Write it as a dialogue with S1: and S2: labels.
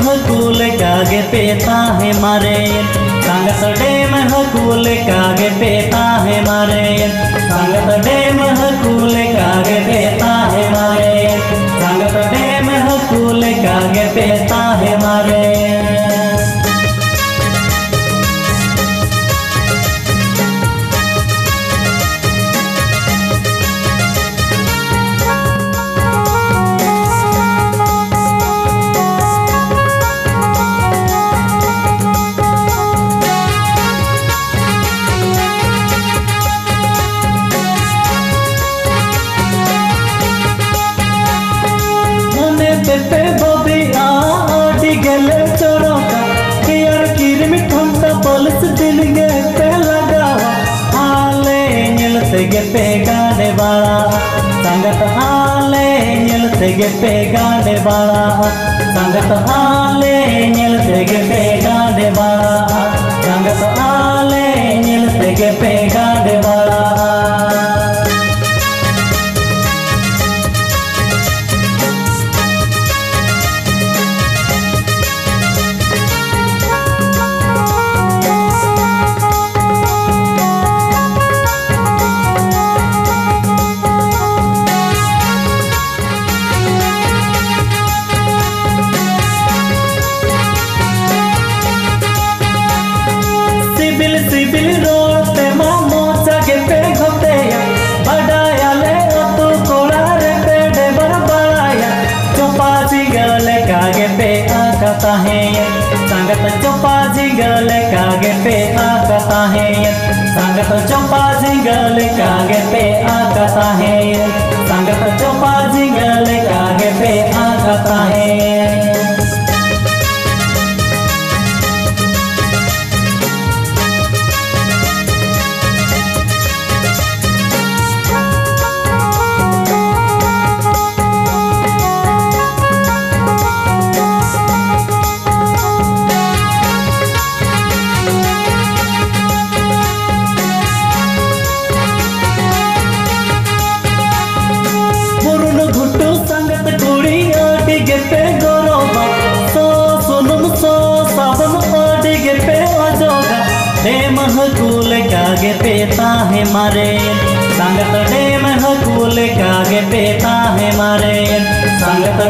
S1: हकूल कागे पेता है मारे संगत डेम हकूल कागे पेता है मारे संगत डेम हकूल कागे पेता है मारे संगत डेम हकूल कागे पेता है मारे पे बोबी आड़ी गले चोरोका यार किरम ठंडा पुलिस दिल गे पे लगावा हाले निलते गे पे गाने वाला संगत हाले निलते गे पे गाने वाला संगत हाले निलते गे पे गाने वाला संगत हाले निलते गे पे गाने वाला सिबिल रोते मामो जागे पे घोटे बड़ाया ले तो कोड़ा रे पे डेबर बड़ाया चोपा जिगले कागे पे आकता है संगत चोपा जिगले कागे पे आकता है संगत चोपा जिगले कागे पे आकता है संगत चोपा जिगले कागे पे आकता है पे गोरोबा सो सुनुम सो साबन ओडी गे पे अजोगा डेम हकूल कागे पेता है मारे संगत डेम हकूल कागे पेता है मारे संगत